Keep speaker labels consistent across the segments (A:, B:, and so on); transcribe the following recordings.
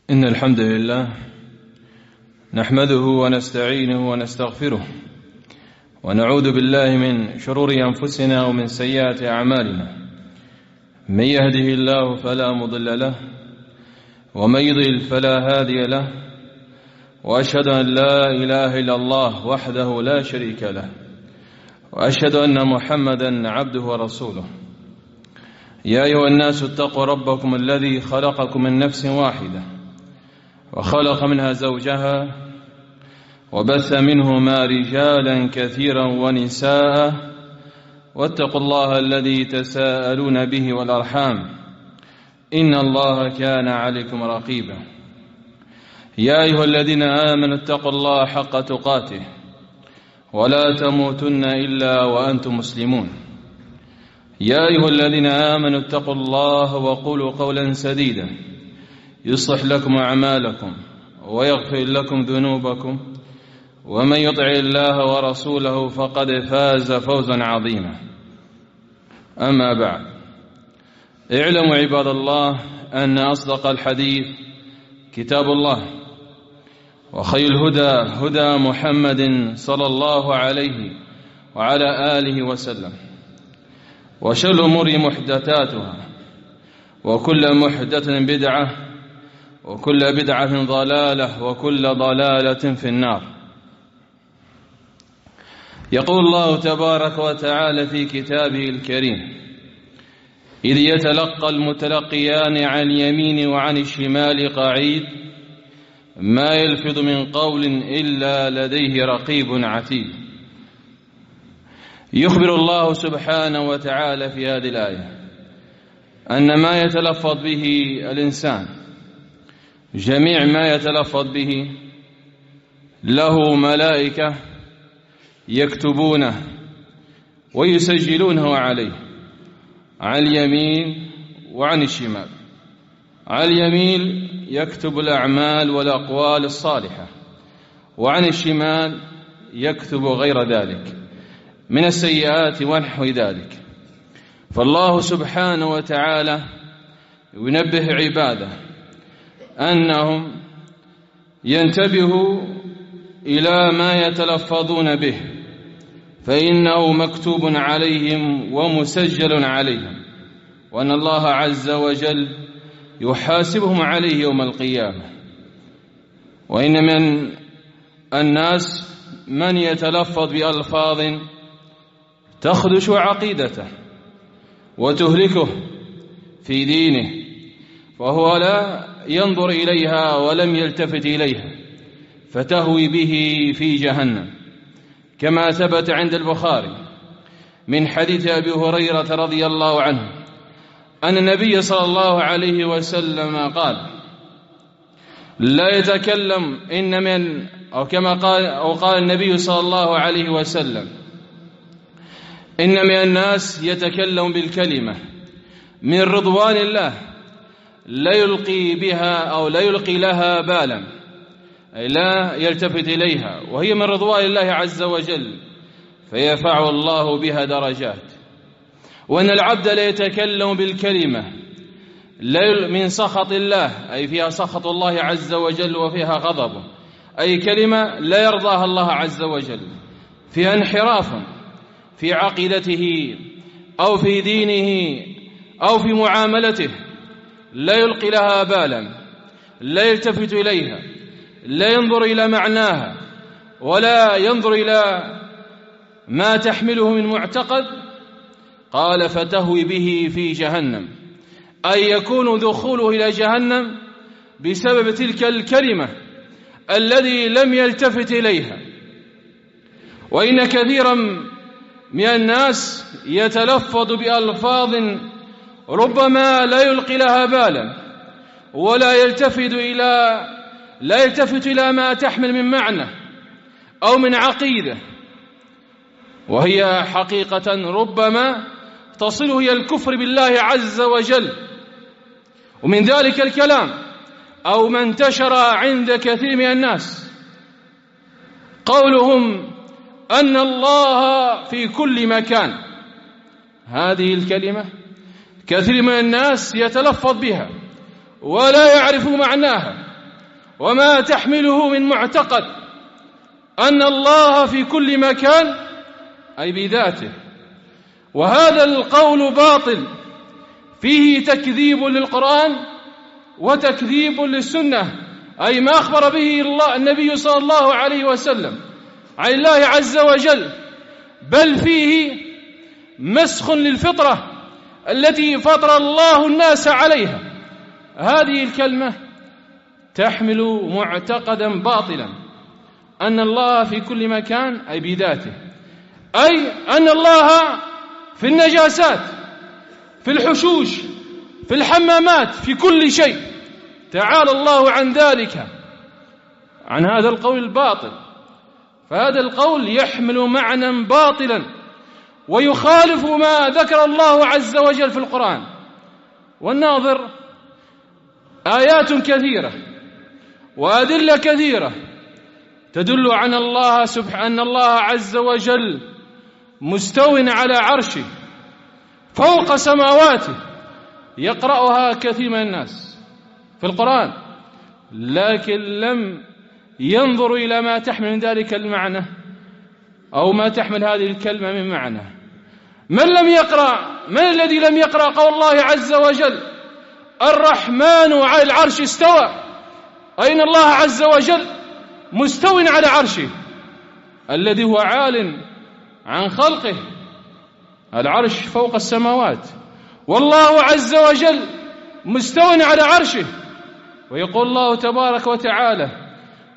A: إن الحمد لله نحمده ونستعينه ونستغفره ونعوذ بالله من شرور أنفسنا ومن سيئات أعمالنا. من يهده الله فلا مضل له ومن يضلل فلا هادي له، وأشهد أن لا إله إلا الله وحده لا شريك له، وأشهد أن محمدا عبده ورسوله. يا أيها الناس اتقوا ربكم الذي خلقكم من نفس واحدة وخلق منها زوجها وبث منهما رجالا كثيرا ونساء، واتقوا الله الذي تساءلون به والأرحام إن الله كان عليكم رقيبا. يا أيها الذين آمنوا اتقوا الله حق تقاته ولا تموتن إلا وأنتم مسلمون. يا أيها الذين آمنوا اتقوا الله وقولوا قولا سديدا يصلح لكم أعمالكم ويغفر لكم ذنوبكم، ومن يطع الله ورسوله فقد فاز فوزا عظيما. أما بعد، اعلموا عباد الله أن أصدق الحديث كتاب الله، وخير الهدى هدى محمد صلى الله عليه وعلى آله وسلم، وشر الأمور محدثاتها، وكل محدثة بدعة، وكل بدعة ضلالة، وكل ضلالة في النار. يقول الله تبارك وتعالى في كتابه الكريم: إذ يتلقى المتلقيان عن اليمين وعن الشمال قعيد ما يلفظ من قول إلا لديه رقيب عتيد. يخبر الله سبحانه وتعالى في هذه الآية أن ما يتلفظ به الإنسان، جميع ما يتلفظ به له ملائكة يكتبونه ويسجلونه عليه، عن اليمين وعن الشمال. عن اليمين يكتب الأعمال والأقوال الصالحة، وعن الشمال يكتب غير ذلك من السيئات ونحو ذلك. فالله سبحانه وتعالى ينبه عباده أنهم ينتبهوا إلى ما يتلفظون به، فإنه مكتوب عليهم ومسجل عليهم، وأن الله عز وجل يحاسبهم عليه يوم القيامة. وإن من الناس من يتلفظ بألفاظ تخدش عقيدته وتهلكه في دينه، وهو لا ينظر إليها ولم يلتفت إليها، فتهوي به في جهنم، كما ثبت عند البخاري من حديث أبي هريرة رضي الله عنه أن النبي صلى الله عليه وسلم قال: لا يتكلم إن من أو كما قال النبي صلى الله عليه وسلم: إن من الناس يتكلم بالكلمة من رضوان الله لا يلقي بها أو لا يلقي لها بالا، أي لا يلتفت إليها، وهي من رضوان الله عز وجل، فيرفع الله بها درجات. وأن العبد لا يتكلم بالكلمة من سخط الله، أي فيها سخط الله عز وجل وفيها غضبه، أي كلمة لا يرضاها الله عز وجل، فيها انحراف في عقيدته أو في دينه أو في معاملته، لا يلقي لها بالا، لا يلتفت إليها، لا ينظر إلى معناها، ولا ينظر إلى ما تحمله من معتقد. قال: فتهوي به في جهنم، أي يكون دخوله إلى جهنم بسبب تلك الكلمة الذي لم يلتفت إليها. وإن كثيرا من الناس يتلفظ بألفاظ ربما لا يلقي لها بالا، ولا يلتفت إلى ما تحمل من معنى أو من عقيدة، وهي حقيقة ربما تصله إلى الكفر بالله عز وجل. ومن ذلك الكلام أو ما انتشر عند كثير من الناس قولهم أن الله في كل مكان. هذه الكلمة كثير من الناس يتلفظ بها ولا يعرف معناها، وما تحمله من معتقد أن الله في كل مكان أي بذاته، وهذا القول باطل فيه تكذيب للقرآن وتكذيب للسنة، أي ما أخبر به النبي صلى الله عليه وسلم عن الله عز وجل، بل فيه مسخ للفطرة التي فطر الله الناس عليها. هذه الكلمة تحمل معتقدا باطلا أن الله في كل مكان أي بذاته، أي أن الله في النجاسات، في الحشوش، في الحمامات، في كل شيء. تعالى الله عن ذلك، عن هذا القول الباطل. فهذا القول يحمل معنى باطلا ويخالف ما ذكر الله عز وجل في القرآن. والناظر آيات كثيرة وأدلة كثيرة تدل عن أن الله عز وجل مستو على عرشه فوق سماواته، يقرأها كثير من الناس في القرآن، لكن لم ينظر إلى ما تحمل من ذلك المعنى أو ما تحمل هذه الكلمة من معنى. من الذي لم يقرأ قول الله عز وجل الرحمن على العرش استوى؟ أين الله عز وجل مستو على عرشه الذي هو عال عن خلقه، العرش فوق السماوات، والله عز وجل مستو على عرشه. ويقول الله تبارك وتعالى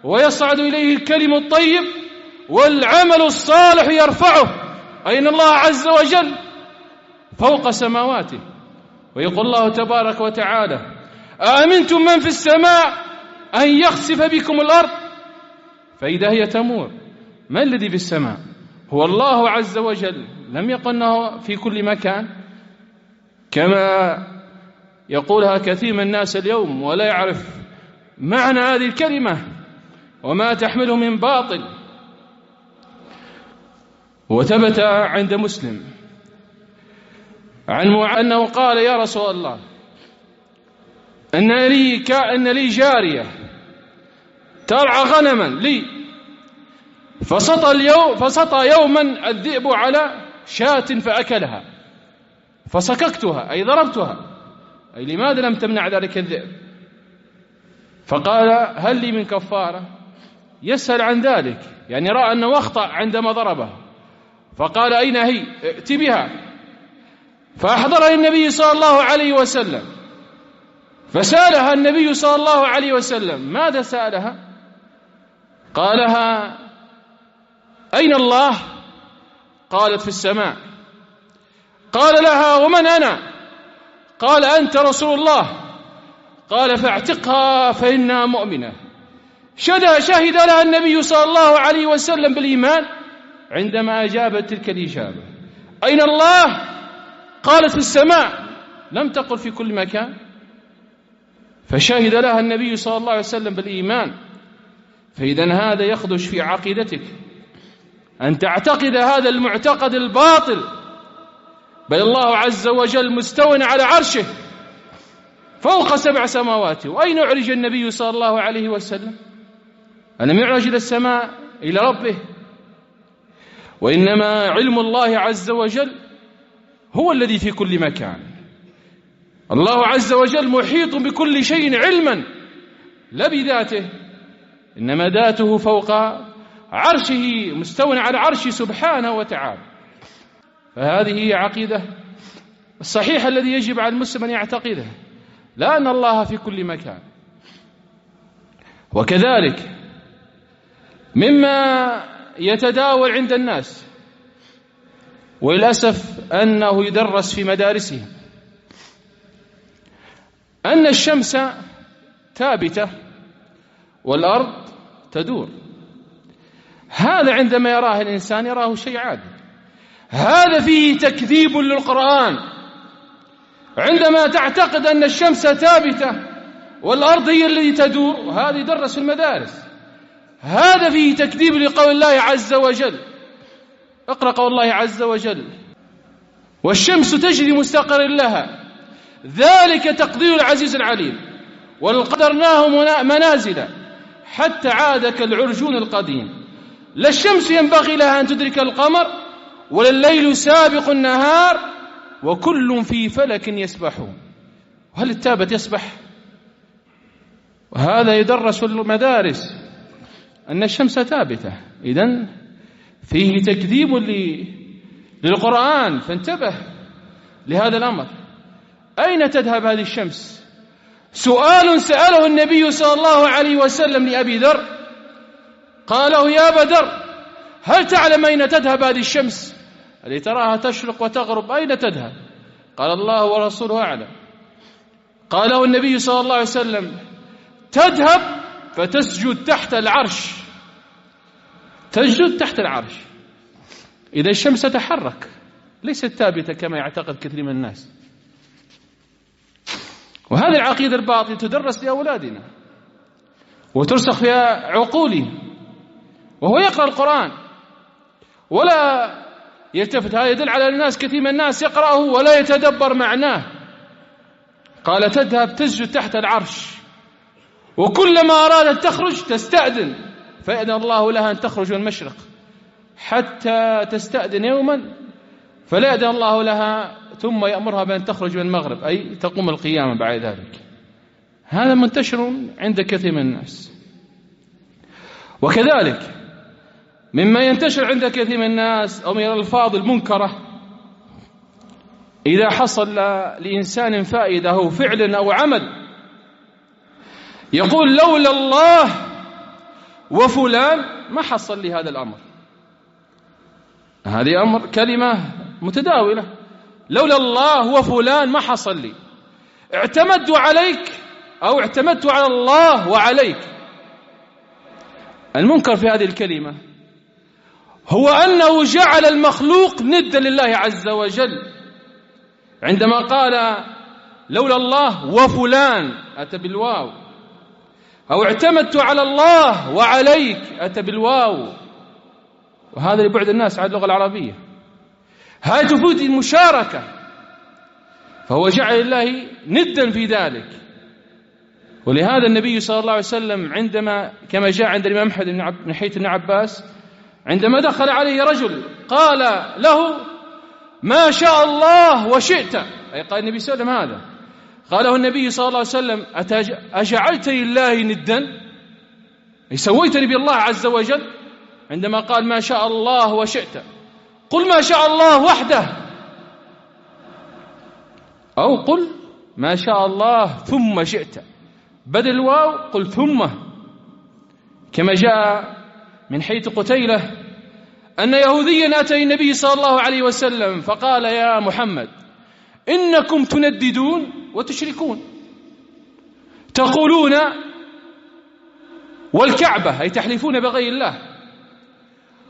A: ويصعد إليه الكلم الطيب والعمل الصالح يرفعه. أين الله عز وجل فوق سماواته. ويقول الله تبارك وتعالى أأمنتم من في السماء أن يخسف بكم الأرض فإذا هي تمور. ما الذي في السماء؟ هو الله عز وجل. لم يقل أنه في كل مكان كما يقولها كثير من الناس اليوم ولا يعرف معنى هذه الكلمة وما تحمله من باطل. وثبت عند مسلم عن أنه قال يا رسول الله أن لي جارية ترعى غنما لي، فسطى يوما الذئب على شاة فأكلها، فسككتها أي ضربتها، أي لماذا لم تمنع ذلك الذئب؟ فقال هل لي من كفارة؟ يسأل عن ذلك، يعني رأى أنه أخطأ عندما ضربها. فقال أين هي؟ ائت بها. فأحضرها النبي صلى الله عليه وسلم، فسألها النبي صلى الله عليه وسلم. ماذا سألها؟ قالها أين الله؟ قالت في السماء. قال لها ومن أنا؟ قال أنت رسول الله. قال فاعتقها فإنها مؤمنة. شهد لها النبي صلى الله عليه وسلم بالإيمان عندما أجابت تلك الإجابة. أين الله؟ قالت في السماء، لم تقل في كل مكان. فشهد لها النبي صلى الله عليه وسلم بالإيمان. فإذا هذا يخدش في عقيدتك أن تعتقد هذا المعتقد الباطل، بل الله عز وجل مستو على عرشه فوق 7 سماوات. وأين أعرج النبي صلى الله عليه وسلم؟ ألم يعرج إلى السماء إلى ربه؟ وإنما علم الله عز وجل هو الذي في كل مكان. الله عز وجل محيط بكل شيء علما، لا بذاته، إنما ذاته فوق عرشه مستوى على عرشه سبحانه وتعالى. فهذه هي عقيدة الصحيحة الذي يجب على المسلم أن يعتقدها، لا أن الله في كل مكان. وكذلك مما يتداول عند الناس وللأسف أنه يدرس في مدارسهم أن الشمس ثابتة والأرض تدور. هذا عندما يراه الإنسان يراه شيء عادي. هذا فيه تكذيب للقرآن. عندما تعتقد أن الشمس ثابتة والأرض هي التي تدور، وهذا يدرس في المدارس، هذا فيه تكذيب لقول الله عز وجل. اقرأ قول الله عز وجل والشمس تجري مستقر لها ذلك تقدير العزيز العليم، وقدرناه منازل حتى عاد كالعرجون القديم. لا الشمس ينبغي لها أن تدرك القمر ولا الليل سابق النهار وكل في فلك يسبحون. وهل التابت يسبح؟ وهذا يدرس في المدارس أن الشمس ثابتة، إذن فيه تكذيب للقرآن، فانتبه لهذا الأمر. أين تذهب هذه الشمس؟ سؤال سأله النبي صلى الله عليه وسلم لأبي ذر، قاله يا أبا ذر هل تعلم أين تذهب هذه الشمس التي تراها تشرق وتغرب؟ أين تذهب؟ قال الله ورسوله أعلم. قاله النبي صلى الله عليه وسلم تذهب فتسجد تحت العرش، تسجد تحت العرش. إذا الشمس تتحرك ليست ثابتة كما يعتقد كثير من الناس. وهذه العقيدة الباطلة تدرس لأولادنا وترسخ في عقولهم، وهو يقرأ القرآن ولا يلتفت. هذا يدل على الناس كثير من الناس يقرأه ولا يتدبر معناه. قال تذهب تسجد تحت العرش، وكلما أرادت تخرج تستأذن فيأذن الله لها أن تخرج من المشرق، حتى تستأذن يوما فلا يأذن الله لها ثم يأمرها بأن تخرج من المغرب، أي تقوم القيامة بعد ذلك. هذا منتشر عند كثير من الناس. وكذلك مما ينتشر عند كثير من الناس أو من الألفاظ المنكرة، إذا حصل لإنسان فائدة أو فعل أو عمل يقول لولا الله وفلان ما حصل لي هذا الأمر. هذه أمر كلمة متداولة، لولا الله وفلان ما حصل لي، اعتمدت عليك أو اعتمدت على الله وعليك. المنكر في هذه الكلمة هو أنه جعل المخلوق ندا لله عز وجل، عندما قال لولا الله وفلان أتى بالواو، أو اعتمدت على الله وعليك أتى بالواو. وهذا لبعد الناس عن اللغة العربية، هذا تفيد المشاركة، فهو جعل الله ندا في ذلك. ولهذا النبي صلى الله عليه وسلم عندما كما جاء عند الإمام أحمد بن حيث بن عباس عندما دخل عليه رجل قال له ما شاء الله وشئت، أي قال النبي صلى الله عليه وسلم هذا، قاله النبي صلى الله عليه وسلم أجعلتني الله ندا، أي سويتني بالله عز وجل؟ عندما قال ما شاء الله وشئت قل ما شاء الله وحده، أو قل ما شاء الله ثم شئت، بدل الواو قل ثم. كما جاء من حيث قتيلة أن يهوديا أتى النبي صلى الله عليه وسلم فقال يا محمد إنكم تنددون وتشركون، تقولون والكعبة أي تحلفون بغير الله،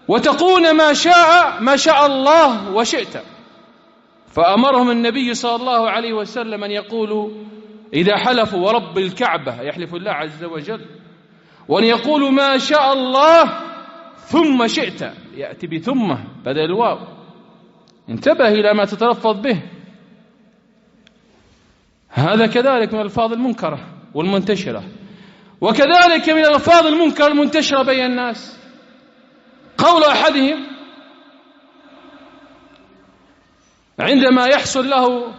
A: وتقولون ما شاء الله وشئت. فأمرهم النبي صلى الله عليه وسلم أن يقولوا إذا حلفوا ورب الكعبة يحلف الله عز وجل، وأن يقولوا ما شاء الله ثم شئت، يأتي بثم بدل الواو. انتبه إلى ما تتلفظ به. هذا كذلك من الألفاظ المنكرة والمنتشرة. وكذلك من الألفاظ المنكرة المنتشرة بين الناس قول أحدهم عندما يحصل له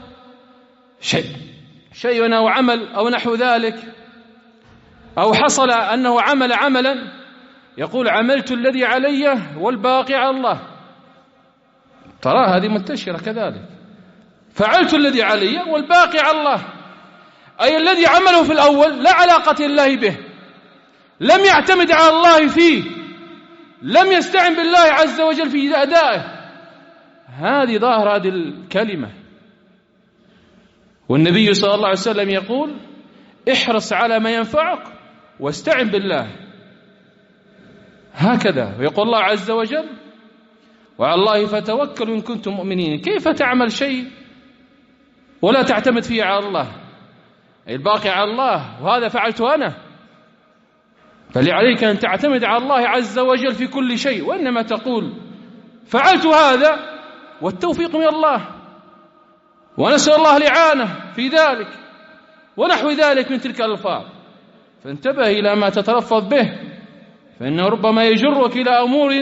A: شيء أو عمل أو نحو ذلك، أو حصل أنه عمل عملا يقول عملت الذي علي والباقي على الله. ترى هذه منتشرة كذلك، فعلت الذي علي والباقي على الله، أي الذي عمله في الأول لا علاقة الله به، لم يعتمد على الله فيه، لم يستعن بالله عز وجل في أدائه. هذه ظاهر هذه الكلمة. والنبي صلى الله عليه وسلم يقول احرص على ما ينفعك واستعن بالله، هكذا. ويقول الله عز وجل وعلى الله فتوكلوا إن كنتم مؤمنين. كيف تعمل شيء ولا تعتمد فيه على الله؟ الباقي على الله، وهذا فعلته أنا. فلعليك أن تعتمد على الله عز وجل في كل شيء، وإنما تقول فعلت هذا والتوفيق من الله، ونسأل الله الإعانة في ذلك ونحو ذلك من تلك الألفاظ. فانتبه إلى ما تتلفظ به، فإنه ربما يجرك إلى أمور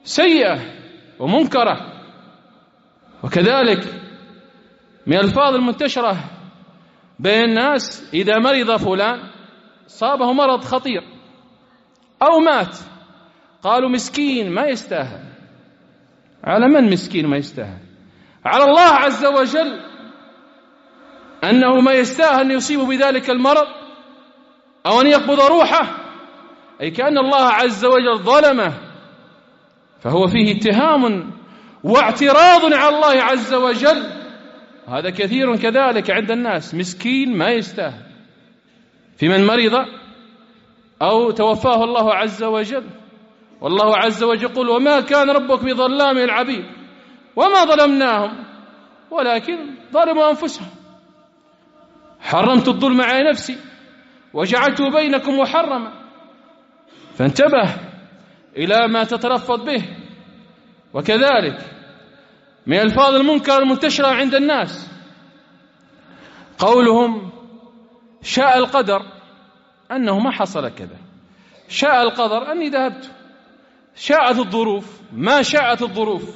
A: سيئة ومنكرة. وكذلك من الألفاظ المنتشرة بين الناس: إذا مرض فلان صابه مرض خطير أو مات، قالوا مسكين ما يستاهل. على من مسكين ما يستاهل؟ على الله عز وجل أنه ما يستاهل أن يصيبه بذلك المرض أو أن يقبض روحه، أي كأن الله عز وجل ظلمه، فهو فيه اتهام واعتراض على الله عز وجل. هذا كثير كذلك عند الناس، مسكين ما يستاهل في من مرض أو توفاه الله عز وجل. والله عز وجل يقول: وما كان ربك بظلام العبيد وما ظلمناهم ولكن ظلموا أنفسهم، حرمت الظلم على نفسي وجعلته بينكم محرما. فانتبه إلى ما تتلفظ به. وكذلك من الألفاظ المنكر المنتشرة عند الناس قولهم: شاء القدر أنه ما حصل كذا، شاء القدر أني ذهبت، شاءت الظروف ما شاءت الظروف.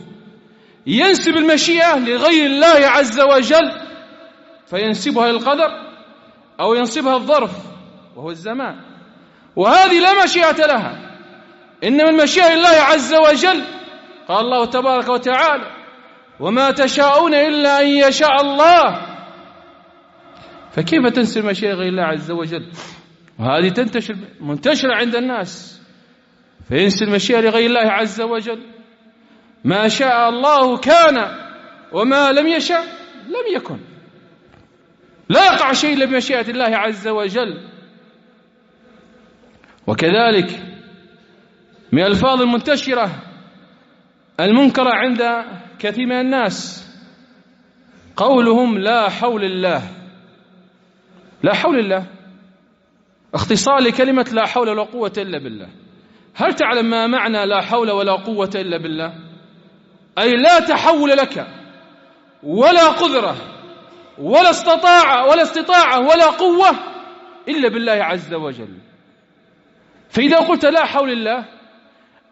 A: ينسب المشيئة لغير الله عز وجل، فينسبها للقدر أو ينسبها الظرف وهو الزمان، وهذه لا مشيئة لها، إنما المشيئة لله عز وجل. قال الله تبارك وتعالى: وما تشاءون إلا أن يشاء الله. فكيف تنسب المشيئة غير الله عز وجل؟ وهذه منتشرة عند الناس، فينسب المشيئة لغير الله عز وجل. ما شاء الله كان وما لم يشاء لم يكن، لا يقع شيء إلا بمشيئة الله عز وجل. وكذلك من الألفاظ المنتشرة المنكرة عند كثير من الناس قولهم: لا حول الله. لا حول الله اختصار لكلمة لا حول ولا قوة إلا بالله. هل تعلم ما معنى لا حول ولا قوة إلا بالله؟ أي لا تحول لك ولا قدرة ولا استطاعة ولا قوة إلا بالله عز وجل. فإذا قلت لا حول الله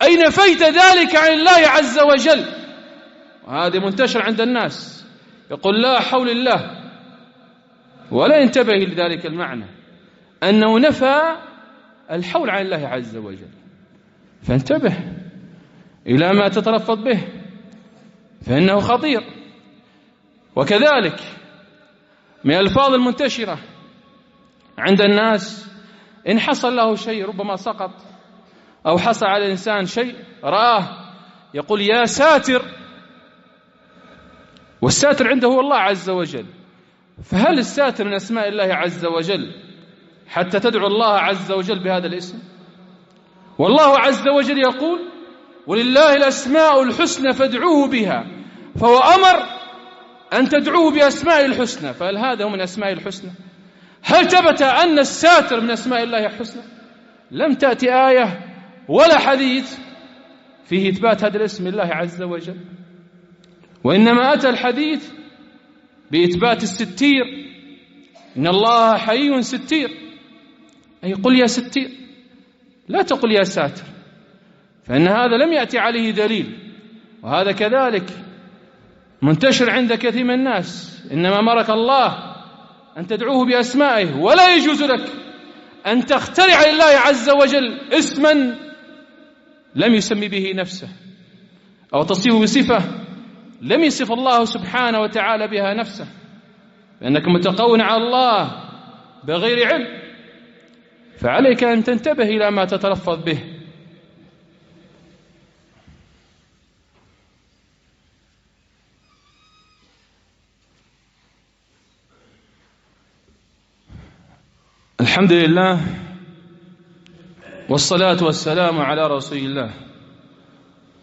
A: أي نفيت ذلك عن الله عز وجل. وهذا منتشر عند الناس، يقول لا حول الله ولا ينتبه لذلك المعنى، أنه نفى الحول عن الله عز وجل. فانتبه إلى ما تتلفظ به، فإنه خطير. وكذلك من الألفاظ المنتشرة عند الناس: إن حصل له شيء، ربما سقط أو حصل على الإنسان شيء رآه، يقول: يا ساتر. والساتر عنده هو الله عز وجل. فهل الساتر من أسماء الله عز وجل حتى تدعو الله عز وجل بهذا الاسم؟ والله عز وجل يقول: ولله الأسماء الحسنى فادعوه بها، فهو أمر أن تدعوه بأسماء الحسنى. فهل هذا هو من أسماء الحسنى؟ هل ثبت أن الساتر من أسماء الله الحسنى؟ لم تأتي آية ولا حديث فيه إثبات هذا الاسم الله عز وجل، وإنما أتى الحديث بإثبات الستير: إن الله حي ستير، أي قل يا ستير، لا تقل يا ساتر، فإن هذا لم يأتي عليه دليل. وهذا كذلك منتشر عند كثير من الناس، إنما أمرك الله أن تدعوه بأسمائه، ولا يجوز لك أن تخترع لله عز وجل اسما لم يسمي به نفسه، أو تصفه بصفة لم يصف الله سبحانه وتعالى بها نفسه، لأنك متقون على الله بغير علم. فعليك أن تنتبه إلى ما تتلفظ به. الحمد لله والصلاة والسلام على رسول الله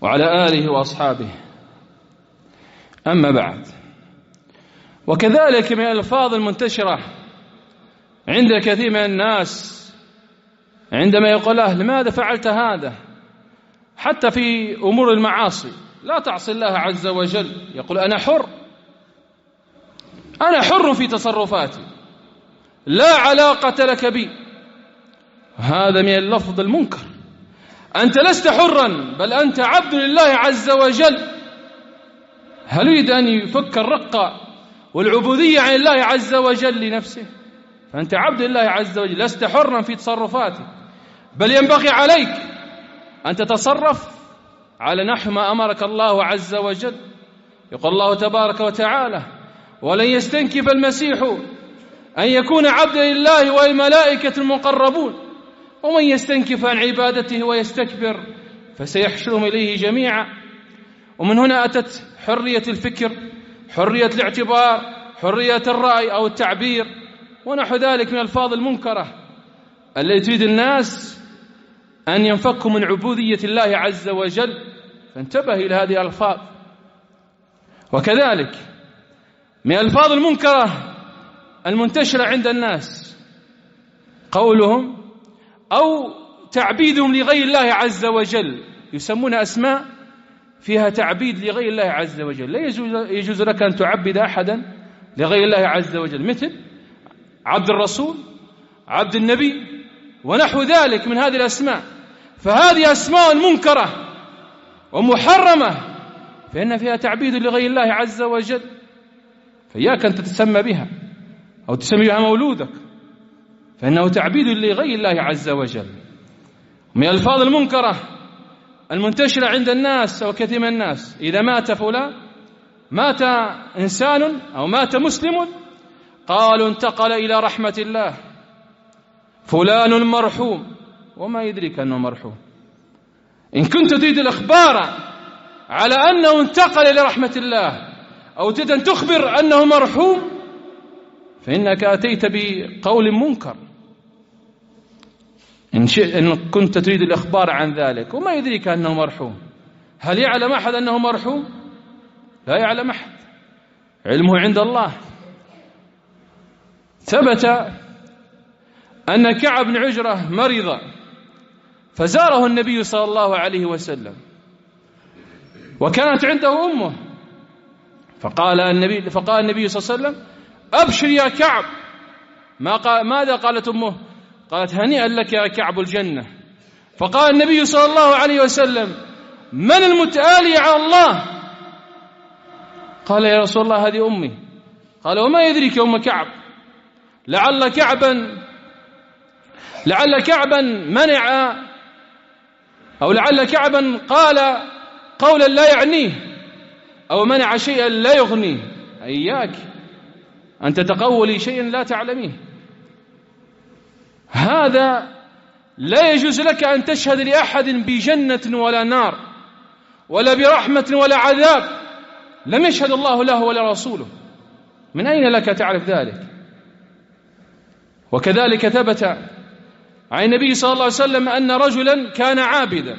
A: وعلى آله وأصحابه، أما بعد. وكذلك من الألفاظ المنتشرة عند كثير من الناس عندما يقول له: لماذا فعلت هذا؟ حتى في أمور المعاصي، لا تعصي الله عز وجل، يقول: أنا حر في تصرفاتي، لا علاقة لك بي، هذا من اللفظ المنكر. أنت لست حرا، بل أنت عبد لله عز وجل. هل يريد أن يفك الرقة والعبودية عن الله عز وجل لنفسه؟ فأنت عبد لله عز وجل، لست حرا في تصرفاتك، بل ينبغي عليك أن تتصرف على نحو ما أمرك الله عز وجل. يقول الله تبارك وتعالى: ولن يستنكف المسيح أن يكون عبدا لله والملائكة المقربون ومن يستنكف عن عبادته ويستكبر فسيحشرهم إليه جميعا. ومن هنا أتت حرية الفكر، حرية الاعتبار، حرية الرأي أو التعبير ونحو ذلك من الألفاظ المنكرة التي تريد الناس أن ينفكوا من عبودية الله عز وجل. فانتبه إلى هذه الألفاظ. وكذلك من الألفاظ المنكرة المنتشرة عند الناس قولهم أو تعبيدهم لغير الله عز وجل، يسمون أسماء فيها تعبيد لغير الله عز وجل. لا يجوز لك أن تعبد أحدا لغير الله عز وجل، مثل عبد الرسول، عبد النبي ونحو ذلك من هذه الأسماء. فهذه أسماء منكرة ومحرمة، فإن فيها تعبيد لغير الله عز وجل، فإياك أن تتسمى بها أو تسمي بها مولودك، فإنه تعبيد لغير الله عز وجل. من الألفاظ المنكرة المنتشرة عند الناس أو كثير من الناس: إذا مات فلان، مات إنسان أو مات مسلم، قالوا انتقل إلى رحمة الله، فلان مرحوم. وما يدريك أنه مرحوم؟ إن كنت تريد الإخبار على أنه انتقل إلى رحمة الله أو تريد أن تخبر أنه مرحوم فإنك أتيت بقول منكر. إن كنت تريد الإخبار عن ذلك، وما يدريك أنه مرحوم؟ هل يعلم أحد أنه مرحوم؟ لا يعلم أحد، علمه عند الله. ثبت أن كعب بن عجرة مرض فزاره النبي صلى الله عليه وسلم، وكانت عنده أمه، فقال النبي صلى الله عليه وسلم: أبشر يا كعب. ماذا قالت أمه؟ قالت: هنيئا لك يا كعب الجنة. فقال النبي صلى الله عليه وسلم: من المتآلي على الله؟ قال: يا رسول الله هذه أمي. قال: وما يدريك يا أم كعب؟ لعل كعبا منع، أو لعل كعبا قال قولا لا يعنيه، أو منع شيئا لا يغنيه. إياك أن تتقولي شيئا لا تعلميه. هذا لا يجوز لك أن تشهد لأحد بجنة ولا نار ولا برحمة ولا عذاب لم يشهد الله له ولا رسوله. من أين لك تعرف ذلك؟ وكذلك ثبت عن النبي صلى الله عليه وسلم أن رجلا كان عابدا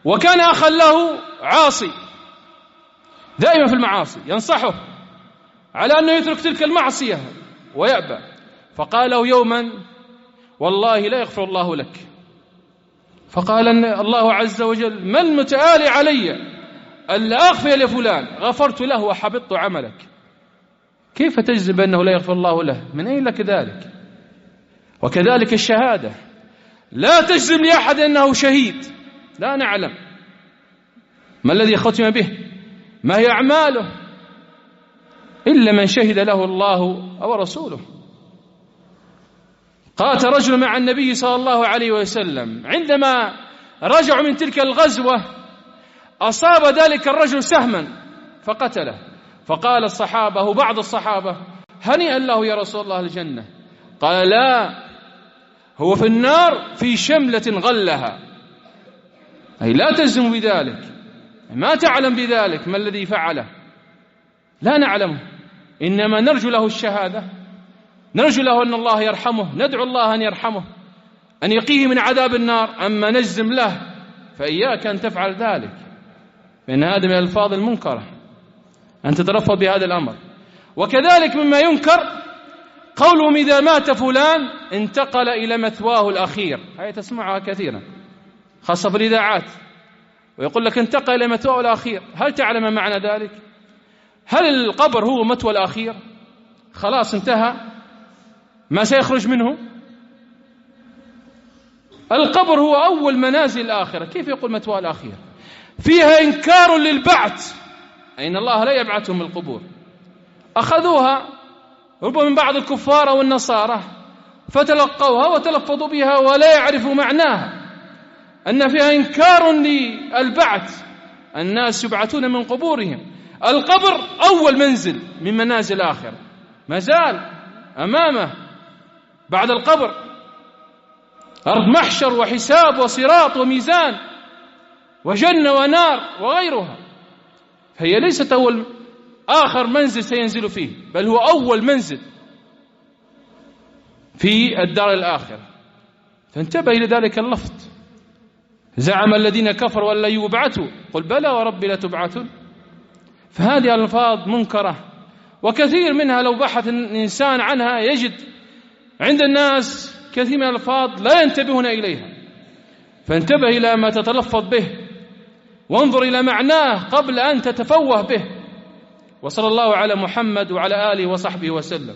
A: وكان أخا له عاصي دائما في المعاصي، ينصحه على أنه يترك تلك المعصية ويأبى. فقال له يوما: والله لا يغفر الله لك. فقال الله عز وجل: من متآلي علي ألا أغفر لفلان؟ غفرت له وحبطت عملك. كيف تجزم بأنه لا يغفر الله له؟ من أين لك ذلك؟ وكذلك الشهادة، لا تجزم لأحد أنه شهيد، لا نعلم ما الذي ختم به، ما هي أعماله، إلا من شهد له الله أو رسوله. قاتل رجل مع النبي صلى الله عليه وسلم، عندما رجعوا من تلك الغزوة أصاب ذلك الرجل سهما فقتله. فقال الصحابة، بعض الصحابة: هنيئا له يا رسول الله الجنة. قال: لا، هو في النار في شملة غلها. أي لا تجزم بذلك، ما تعلم بذلك ما الذي فعله، لا نعلمه، إنما نرجو له الشهادة، نرجو له أن الله يرحمه، ندعو الله أن يرحمه، أن يقيه من عذاب النار. أما نجزم له فإياك أن تفعل ذلك، فإن هذا من الألفاظ المنكرة أن تتلفظ بهذا الأمر. وكذلك مما ينكر قولهم: إذا مات فلان انتقل إلى مثواه الأخير. هذه تسمعها كثيرا خاصة في الإذاعات، ويقول لك انتقل إلى مثواه الأخير. هل تعلم معنى ذلك؟ هل القبر هو مثوى الأخير؟ خلاص انتهى، ما سيخرج منه؟ القبر هو أول منازل الآخرة. كيف يقول مثوى الأخير؟ فيها إنكار للبعث، أي أن الله لا يبعثهم من القبور. أخذوها ربما من بعض الكفار والنصارى فتلقوها وتلفظوا بها ولا يعرفوا معناها، أن فيها إنكار للبعث، الناس يبعثون من قبورهم. القبر أول منزل من منازل الآخرة، ما زال أمامه بعد القبر أرض محشر وحساب وصراط وميزان وجنة ونار وغيرها، فهي ليست آخر منزل سينزل فيه، بل هو أول منزل في الدار الآخرة. فانتبه إلى ذلك اللفظ: زعم الذين كفروا أن لا يبعثوا، قل بلى وربي لتبعثون. فهذه الألفاظ منكرة، وكثير منها لو بحث الإنسان عنها يجد عند الناس كثير من الألفاظ لا ينتبهون إليها. فانتبه إلى ما تتلفظ به، وانظر إلى معناه قبل أن تتفوه به. وصلى الله على محمد وعلى آله وصحبه وسلم.